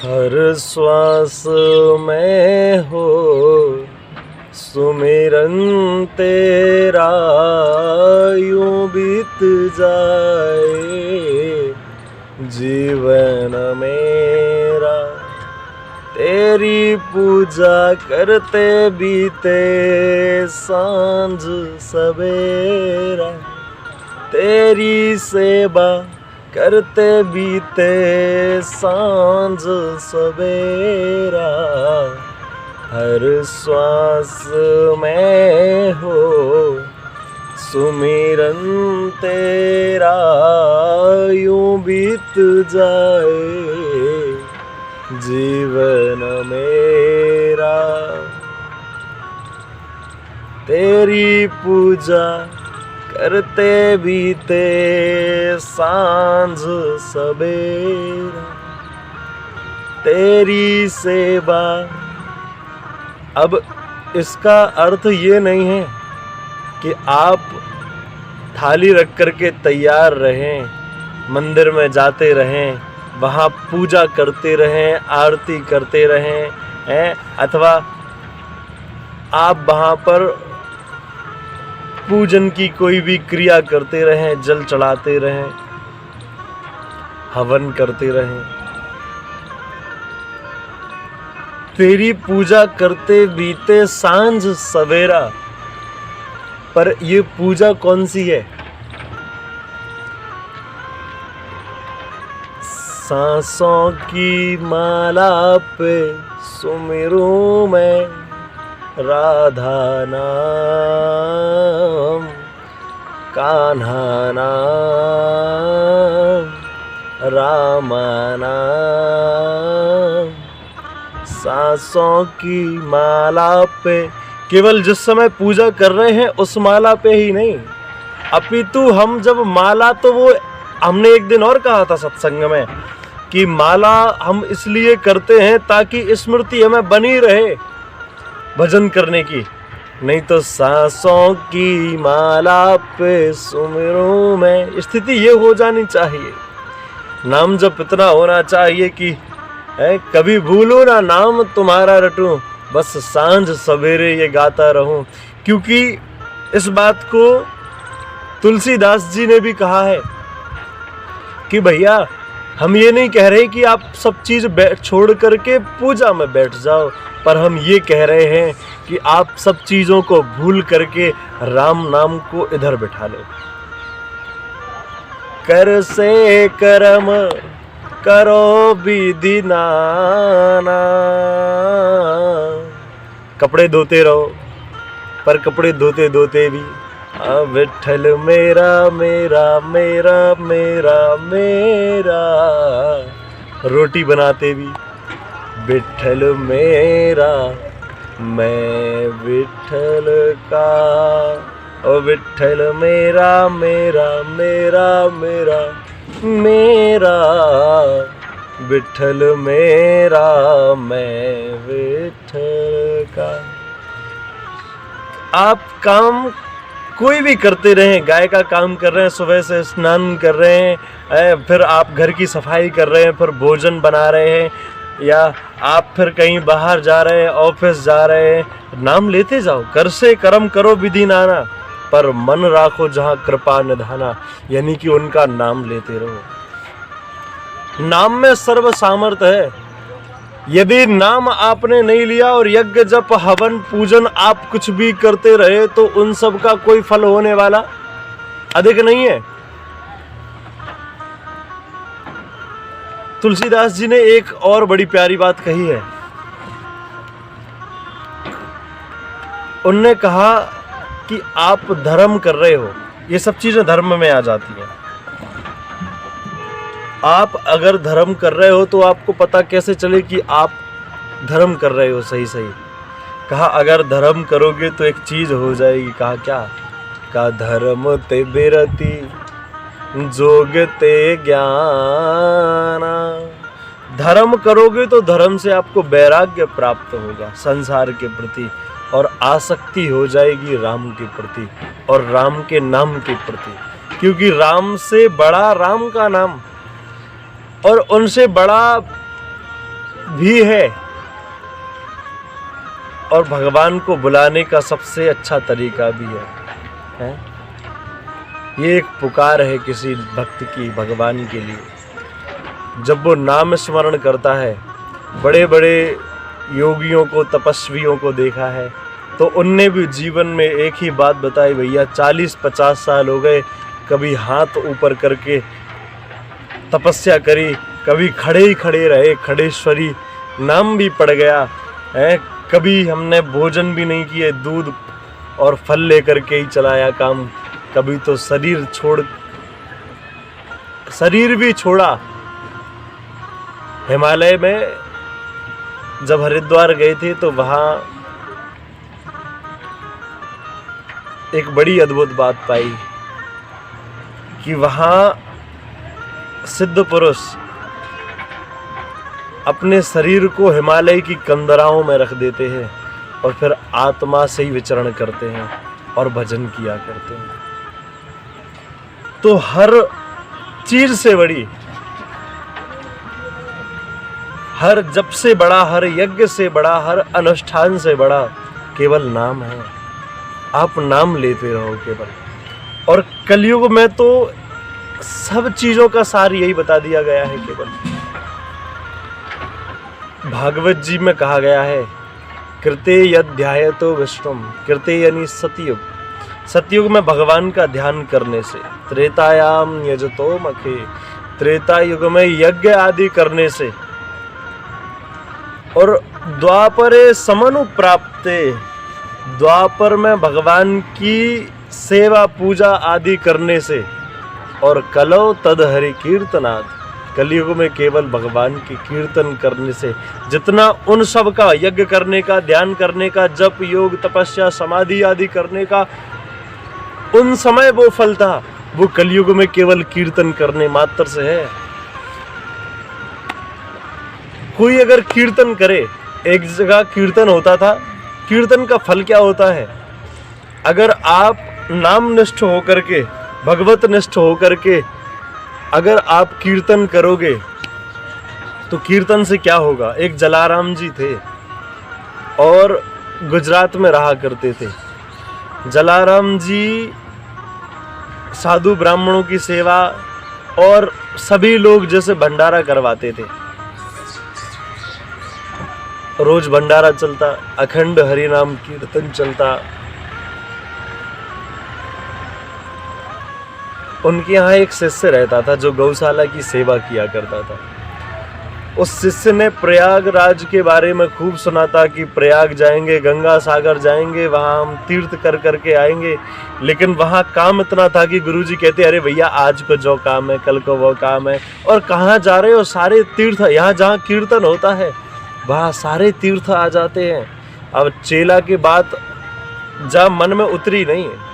हर श्वास में हो सुमिरन तेरा, यूं बीत जाए जीवन मेरा। तेरी पूजा करते बीते सांझ सवेरा, तेरी सेवा करते बीते सांझ सवेरा। हर श्वास में हो सुमिरन तेरा, यूं बीत जाए जीवन मेरा। तेरी पूजा करते बीते सांझ सवेरा, तेरी सेवा। अब इसका अर्थ ये नहीं है कि आप थाली रख कर के तैयार रहें, मंदिर में जाते रहें, वहाँ पूजा करते रहें, आरती करते रहें हैं, अथवा आप वहाँ पर पूजन की कोई भी क्रिया करते रहें, जल चढ़ाते रहें, हवन करते रहें। तेरी पूजा करते बीते सांझ सवेरा, पर ये पूजा कौन सी है? सांसों की माला पे सुमिरूं मैं राधा नाम, कान्हा नाम, रामा नाम। सांसों की माला पे, केवल जिस समय पूजा कर रहे हैं उस माला पे ही नहीं, अपितु हम जब माला, तो वो हमने एक दिन और कहा था सत्संग में कि माला हम इसलिए करते हैं ताकि स्मृति हमें बनी रहे भजन करने की। नहीं तो सांसों की माला पे सुमिरूं मैं, स्थिति ये हो जानी चाहिए। नाम जप इतना होना चाहिए कि कभी भूलूं ना नाम तुम्हारा रटूं, बस सांझ सवेरे ये गाता रहूं। क्योंकि इस बात को तुलसीदास जी ने भी कहा है कि भैया हम ये नहीं कह रहे कि आप सब चीज छोड़ करके पूजा में बैठ जाओ, पर हम ये कह रहे हैं कि आप सब चीजों को भूल करके राम नाम को इधर बिठा लो। कर से कर्म करो विधि नाना, कपड़े धोते रहो, पर कपड़े धोते धोते भी विठ्ठल मेरा मेरा मेरा मेरा मेरा। रोटी बनाते भी विठ्ठल मेरा, मैं विठ्ठल का, ओ विठ्ठल मेरा मेरा मेरा मेरा मेरा, विठ्ठल मेरा, मैं विठ्ठल का। आप काम कोई भी करते रहें, गाय का काम कर रहे हैं, सुबह से स्नान कर रहे हैं, फिर आप घर की सफाई कर रहे हैं, फिर भोजन बना रहे हैं, या आप फिर कहीं बाहर जा रहे हैं, ऑफिस जा रहे हैं, नाम लेते जाओ। कर से कर्म करो विधि नाना, पर मन राखो जहाँ कृपा निधाना, यानी कि उनका नाम लेते रहो। नाम में सर्व सामर्थ्य है। यदि नाम आपने नहीं लिया और यज्ञ जप हवन पूजन आप कुछ भी करते रहे, तो उन सब का कोई फल होने वाला अधिक नहीं है। तुलसीदास जी ने एक और बड़ी प्यारी बात कही है। उनने कहा कि आप धर्म कर रहे हो, ये सब चीजें धर्म में आ जाती हैं। आप अगर धर्म कर रहे हो तो आपको पता कैसे चले कि आप धर्म कर रहे हो सही सही? कहा अगर धर्म करोगे तो एक चीज हो जाएगी। कहा क्या? कहा धर्म ते बिरति जोग ते ज्ञाना। धर्म करोगे तो धर्म से आपको वैराग्य प्राप्त होगा संसार के प्रति, और आसक्ति हो जाएगी राम के प्रति और राम के नाम के प्रति, क्योंकि राम से बड़ा राम का नाम और उनसे बड़ा भी है और भगवान को बुलाने का सबसे अच्छा तरीका भी है? ये एक पुकार है किसी भक्त की भगवान के लिए। जब वो नाम स्मरण करता है, बड़े बड़े योगियों को, तपस्वियों को देखा है, तो उनने भी जीवन में एक ही बात बताई, भैया 40-50 साल हो गए, कभी हाथ ऊपर करके तपस्या करी, कभी खड़े ही खड़े रहे, खड़ेश्वरी नाम भी पड़ गया है, कभी हमने भोजन भी नहीं किए, दूध और फल लेकर के ही चलाया काम, कभी तो शरीर भी छोड़ा। हिमालय में जब हरिद्वार गए थे तो वहाँ एक बड़ी अद्भुत बात पाई कि वहाँ सिद्ध पुरुष अपने शरीर को हिमालय की कंदराओं में रख देते हैं और फिर आत्मा से ही विचरण करते हैं और भजन किया करते हैं। तो हर चीज से बड़ी, हर जप से बड़ा, हर यज्ञ से बड़ा, हर अनुष्ठान से बड़ा केवल नाम है। आप नाम लेते रहो केवल। और कलयुग में तो सब चीजों का सार यही बता दिया गया है केवल। भागवत जी में कहा गया है, कृते यध्यायतो विष्णुम, कृते यानी सतयुग, सतयुग में भगवान का ध्यान करने से, त्रेतायाम यजतो मखे, त्रेता युग में यज्ञ आदि करने से, और द्वापरे समनुप्राप्ते, द्वापर में भगवान की सेवा पूजा आदि करने से, और कलौ तद हरि कीर्तनात्, कलयुग में केवल भगवान की कीर्तन करने से, जितना उन सब का यज्ञ करने का, ध्यान करने का, जप योग तपस्या समाधि आदि करने का उन समय वो फल था, वो कलयुग में केवल कीर्तन करने मात्र से है। कोई अगर कीर्तन करे, एक जगह कीर्तन होता था, कीर्तन का फल क्या होता है? अगर आप नाम निष्ठ होकर के, भगवत निष्ठ होकर के अगर आप कीर्तन करोगे तो कीर्तन से क्या होगा? एक जलाराम जी थे और गुजरात में रहा करते थे। जलाराम जी साधु ब्राह्मणों की सेवा और सभी लोग जैसे भंडारा करवाते थे। रोज भंडारा चलता, अखंड हरि नाम कीर्तन चलता। उनके यहाँ एक शिष्य रहता था जो गौशाला की सेवा किया करता था। उस शिष्य ने प्रयागराज के बारे में खूब सुना था कि प्रयाग जाएंगे, गंगा सागर जाएंगे, वहाँ हम तीर्थ कर करके आएंगे। लेकिन वहाँ काम इतना था कि गुरुजी कहते, अरे भैया आज को जो काम है कल को वो काम है, और कहाँ जा रहे हो? सारे तीर्थ यहाँ जहाँ कीर्तन होता है वहाँ सारे तीर्थ आ जाते हैं। अब चेला की बात जा मन में उतरी नहीं है।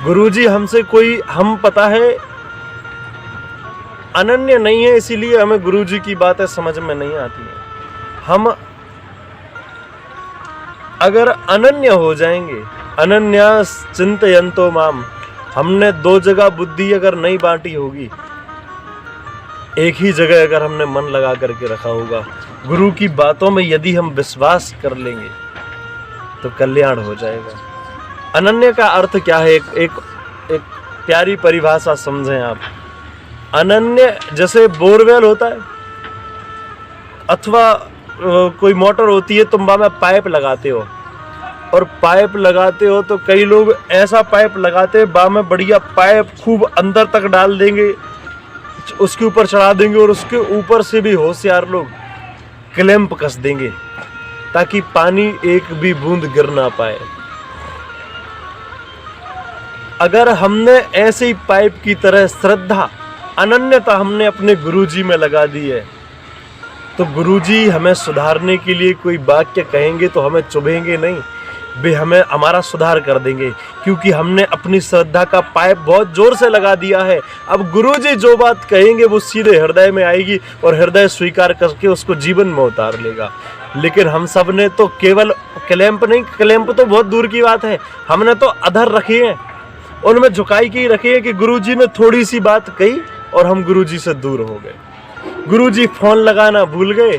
गुरुजी हमसे कोई, हम पता है अनन्य नहीं है, इसीलिए हमें गुरुजी की बातें समझ में नहीं आती है। हम अगर अनन्य हो जाएंगे, अनन्या चिंतयन्तो माम, हमने दो जगह बुद्धि अगर नहीं बांटी होगी, एक ही जगह अगर हमने मन लगा करके रखा होगा, गुरु की बातों में यदि हम विश्वास कर लेंगे तो कल्याण हो जाएगा। अनन्य का अर्थ क्या है? एक प्यारी परिभाषा समझें आप। अनन्य जैसे बोरवेल होता है अथवा कोई मोटर होती है, तुम में पाइप लगाते हो, और पाइप लगाते हो तो कई लोग ऐसा पाइप लगाते हैं, बा में बढ़िया पाइप खूब अंदर तक डाल देंगे, उसके ऊपर चढ़ा देंगे, और उसके ऊपर से भी होशियार लोग क्लैंप कस देंगे ताकि पानी एक भी बूंद गिर ना पाए। अगर हमने ऐसे ही पाइप की तरह श्रद्धा, अनन्यता हमने अपने गुरुजी में लगा दी है, तो गुरुजी हमें सुधारने के लिए कोई वाक्य कहेंगे तो हमें चुभेंगे नहीं, वे हमें हमारा सुधार कर देंगे, क्योंकि हमने अपनी श्रद्धा का पाइप बहुत जोर से लगा दिया है। अब गुरुजी जो बात कहेंगे वो सीधे हृदय में आएगी और हृदय स्वीकार करके उसको जीवन में उतार लेगा। लेकिन हम सब ने तो केवल क्लैंप नहीं, क्लैंप तो बहुत दूर की बात है, हमने तो अधर रखे हैं, उनमें झुकाई की रखी है कि गुरुजी ने थोड़ी सी बात कही और हम गुरुजी से दूर हो गए। गुरुजी फोन लगाना भूल गए,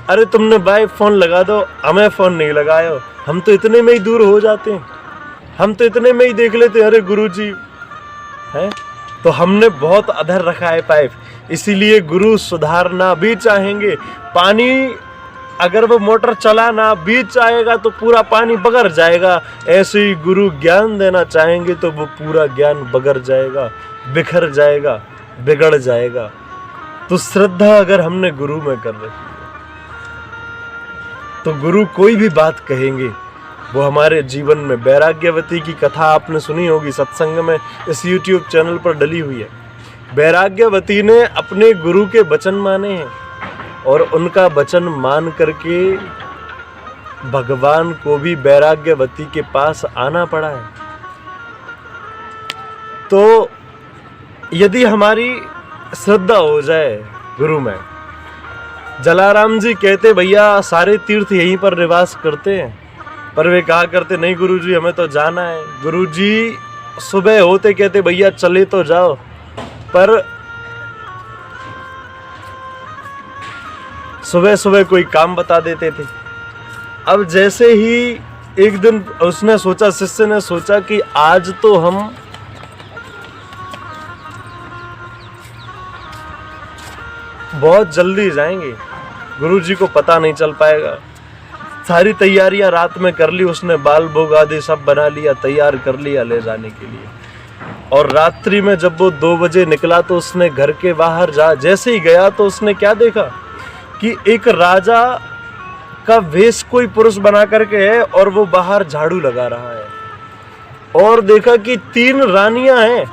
अरे तुमने भाई फोन लगा दो, हमें फोन नहीं लगायो, हम तो इतने में ही दूर हो जाते हैं, हम तो इतने में ही देख लेते अरे गुरुजी है। तो हमने बहुत अधर रखा है पाइप, इसीलिए गुरु सुधारना भी चाहेंगे। पानी अगर वो मोटर चलाना भी चाहेगा तो पूरा पानी बगर जाएगा, ऐसे ही गुरु ज्ञान देना चाहेंगे तो वो पूरा ज्ञान बगर जाएगा, बिखर जाएगा, बिगड़ जाएगा। तो श्रद्धा अगर हमने गुरु में कर रखी है तो गुरु कोई भी बात कहेंगे वो हमारे जीवन में। वैराग्यवती की कथा आपने सुनी होगी, सत्संग में इस YouTube चैनल पर डली हुई है। वैराग्यवती ने अपने गुरु के वचन माने हैं और उनका वचन मान करके भगवान को भी वैराग्यवती के पास आना पड़ा है। तो यदि हमारी श्रद्धा हो जाए गुरु में, जलाराम जी कहते भैया सारे तीर्थ यहीं पर निवास करते हैं, पर वे कहा करते नहीं गुरुजी हमें तो जाना है। गुरुजी सुबह होते कहते भैया चले तो जाओ, पर सुबह सुबह कोई काम बता देते थे। अब जैसे ही एक दिन उसने सोचा, शिष्य ने सोचा कि आज तो हम बहुत जल्दी जाएंगे, गुरुजी को पता नहीं चल पाएगा। सारी तैयारियां रात में कर ली उसने, बाल भोग आदि सब बना लिया, तैयार कर लिया ले जाने के लिए। और रात्रि में जब वो 2 बजे निकला तो उसने घर के बाहर जैसे ही गया तो उसने क्या देखा कि एक राजा का वेश कोई पुरुष बना करके है और वो बाहर झाड़ू लगा रहा है। और देखा कि 3 रानियां हैं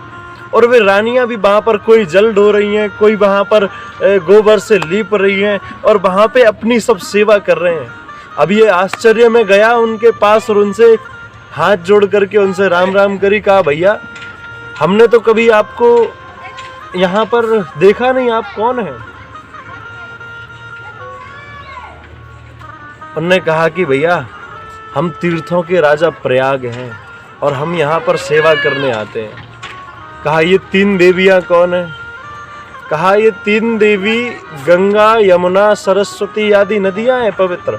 और वे रानियां भी वहां पर कोई जल ढो रही हैं, कोई वहां पर गोबर से लीप रही हैं और वहां पे अपनी सब सेवा कर रहे हैं। अब ये आश्चर्य में गया उनके पास और उनसे हाथ जोड़ करके उनसे राम राम करी, कहा भैया हमने तो कभी आपको यहाँ पर देखा नहीं, आप कौन हैं? उन्होंने कहा कि भैया हम तीर्थों के राजा प्रयाग हैं और हम यहाँ पर सेवा करने आते हैं। कहा ये 3 देवियां कौन है? कहा ये 3 देवी गंगा, यमुना, सरस्वती आदि नदियां हैं पवित्र,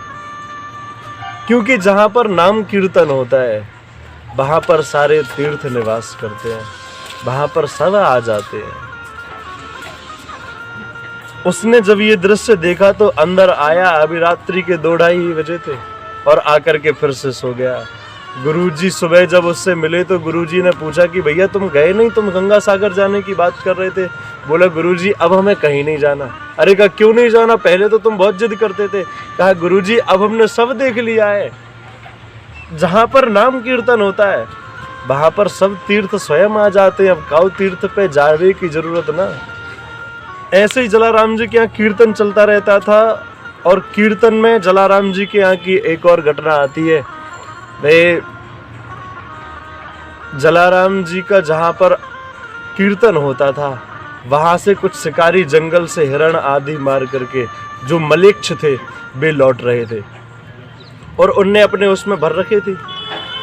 क्योंकि जहां पर नाम कीर्तन होता है वहां पर सारे तीर्थ निवास करते हैं, वहां पर सब आ जाते हैं। उसने जब ये दृश्य देखा तो अंदर आया, अभी रात्रि के 2-2:30 बजे थे, और आकर के फिर से सो गया। गुरुजी सुबह जब उससे मिले तो गुरुजी ने पूछा कि भैया तुम गए नहीं, तुम गंगा सागर जाने की बात कर रहे थे। बोला गुरुजी अब हमें कहीं नहीं जाना। अरे कहा क्यों नहीं जाना, पहले तो तुम बहुत जिद करते थे। कहा गुरुजी अब हमने सब देख लिया है, जहां पर नाम कीर्तन होता है वहां पर सब तीर्थ स्वयं आ जाते हैं, अब काऊ तीर्थ पे जाने की जरूरत ना। ऐसे ही जलाराम जी के यहाँ कीर्तन चलता रहता था और कीर्तन में जलाराम जी के यहाँ की एक और घटना आती है। वे जलाराम जी का जहाँ पर कीर्तन होता था वहाँ से कुछ शिकारी जंगल से हिरण आदि मार करके जो मलेच्छ थे वे लौट रहे थे और उनने अपने उसमें भर रखे थे।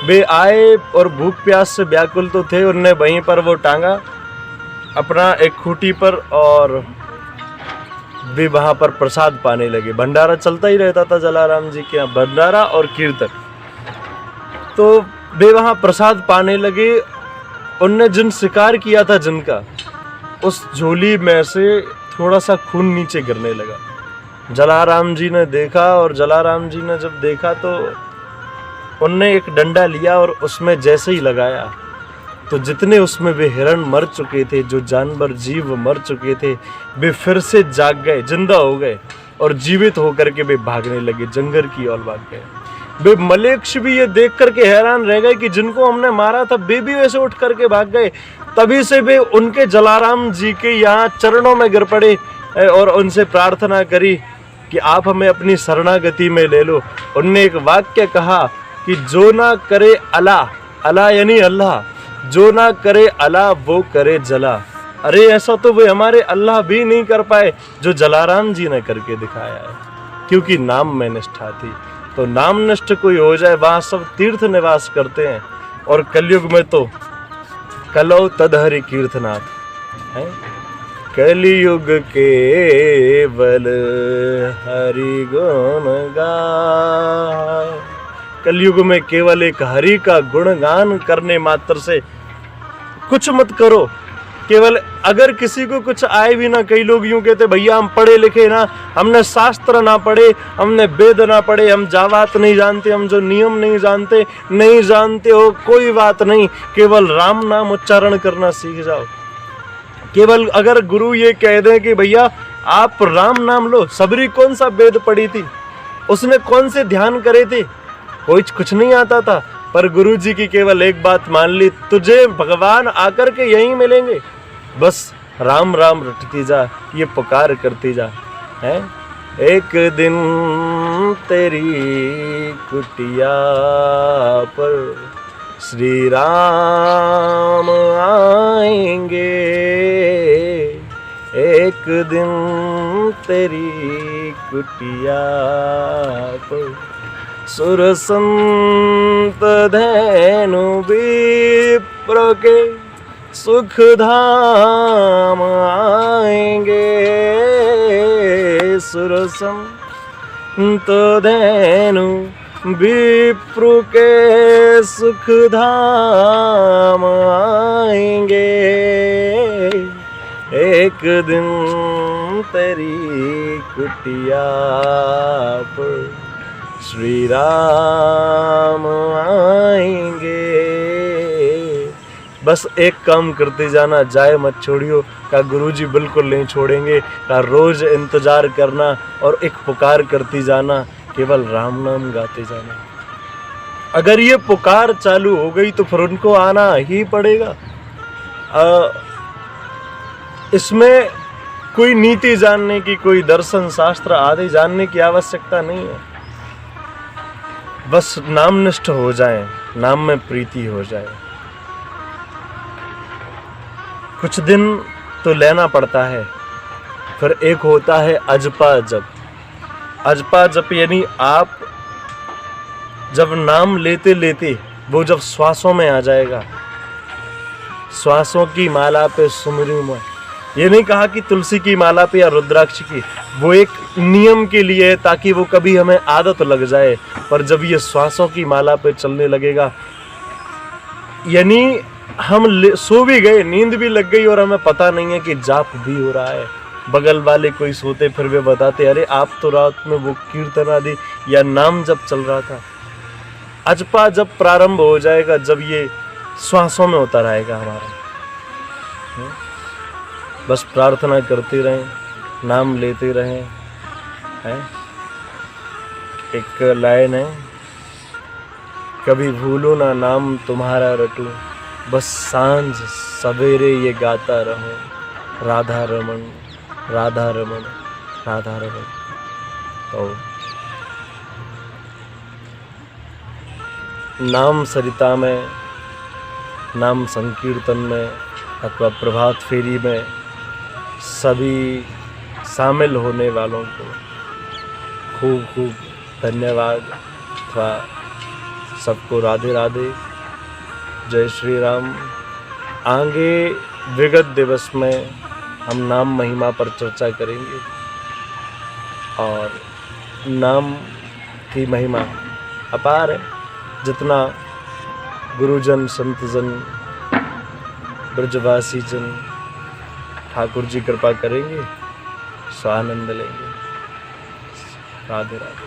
वे आए और भूख प्यास से व्याकुल तो थे, उनने वहीं पर वो टांगा अपना एक खूंटी पर और वे वहाँ पर प्रसाद पाने लगे। भंडारा चलता ही रहता था जलाराम जी के यहाँ, भंडारा और कीर्तन। तो वे वहाँ प्रसाद पाने लगे। उनने जिन शिकार किया था जिनका, उस झोली में से थोड़ा सा खून नीचे गिरने लगा। जलाराम जी ने देखा और जलाराम जी ने जब देखा तो उनने एक डंडा लिया और उसमें जैसे ही लगाया तो जितने उसमें वे हिरण मर चुके थे, जो जानवर जीव मर चुके थे, वे फिर से जाग गए, जिंदा हो गए और जीवित होकर के वे भागने लगे, जंगल की ओर भाग गए। वे मलेच्छ भी ये देख करके हैरान रह गए कि जिनको हमने मारा था वे भी वैसे उठ करके भाग गए। तभी से वे उनके जलाराम जी के यहाँ चरणों में गिर पड़े और उनसे प्रार्थना करी कि आप हमें अपनी शरणागति में ले लो। उनने एक वाक्य कहा कि जो ना करे अल्लाह, अल्लाह यानी अल्लाह, जो ना करे अल्लाह वो करे जला। अरे ऐसा तो वे हमारे अल्लाह भी नहीं कर पाए जो जलाराम जी ने करके दिखाया है, क्योंकि नाम में निष्ठा थी। तो नाम निष्ठ कोई हो जाए, वहाँ सब तीर्थ निवास करते हैं। और कलयुग में तो कलौ तदहरि कीर्तनाथ है। कलयुग केवल हरि गुण गाए। कलयुग में केवल एक हरि का गुणगान करने मात्र से कुछ मत करो। केवल अगर किसी को कुछ आए भी ना, कई लोग यूं कहते भैया हम पढ़े लिखे ना, हमने शास्त्र ना पढ़े, हमने वेद ना पढ़े, हम जावात नहीं जानते, हम जो नियम नहीं जानते हो, कोई बात नहीं, केवल राम नाम उच्चारण करना सीख जाओ। केवल अगर गुरु ये कह दें कि भैया आप राम नाम लो, सबरी कौन सा वेद पढ़ी थी, उसने कौन से ध्यान करे थे, कोई कुछ नहीं आता था, पर गुरु जी की केवल एक बात मान ली, तुझे भगवान आकर के यहीं मिलेंगे, बस राम राम रटती जा, ये पुकार करती जा। है एक दिन तेरी कुटिया पर श्री राम आएंगे, एक दिन तेरी कुटिया पर सुर संत धैनु विप्र के सुख धाम आएंगे, सुर संत धैनु विप्र के सुख धाम आएंगे, एक दिन तेरी कुटिया पर श्री राम आएंगे। बस एक काम करते जाना, जाए मत छोड़ियो, का गुरुजी बिल्कुल नहीं छोड़ेंगे, का रोज इंतजार करना और एक पुकार करती जाना, केवल राम नाम गाते जाना। अगर ये पुकार चालू हो गई तो फिर उनको आना ही पड़ेगा। इसमें कोई नीति जानने की, कोई दर्शन शास्त्र आदि जानने की आवश्यकता नहीं है, बस नामनिष्ठ हो जाए, नाम में प्रीति हो जाए। कुछ दिन तो लेना पड़ता है, फिर एक होता है अजपा जप। अजपा जप यानी आप जब नाम लेते लेते वो जब श्वासों में आ जाएगा, श्वासों की माला पे सुमरू मैं, ये नहीं कहा कि तुलसी की माला पे या रुद्राक्ष की, वो एक नियम के लिए है ताकि वो कभी हमें आदत लग जाए। पर जब ये श्वासों की माला पे चलने लगेगा, यानी हम सो भी गए, नींद भी लग गई और हमें पता नहीं है कि जाप भी हो रहा है। बगल वाले कोई सोते फिर वे बताते, अरे आप तो रात में वो कीर्तन आदि या नाम जब चल रहा था। अजपा जब प्रारंभ हो जाएगा, जब ये श्वासों में उतर आएगा हमारा, बस प्रार्थना करते रहें, नाम लेते रहें। है एक लाइन है, कभी भूलू ना नाम तुम्हारा रटूं, बस सांझ सवेरे ये गाता रहूं, राधा रमन राधा रमन राधा रमन। तो नाम सरिता में, नाम संकीर्तन में अथवा प्रभात फेरी में सभी शामिल होने वालों को खूब खूब धन्यवाद, अथवा सबको राधे राधे, जय श्री राम। आगे विगत दिवस में हम नाम महिमा पर चर्चा करेंगे और नाम की महिमा अपार है। जितना गुरुजन, संतजन, ब्रजवासी जन ठाकुर जी कृपा करेंगे, स्वानंद लेंगे। राधे राधे।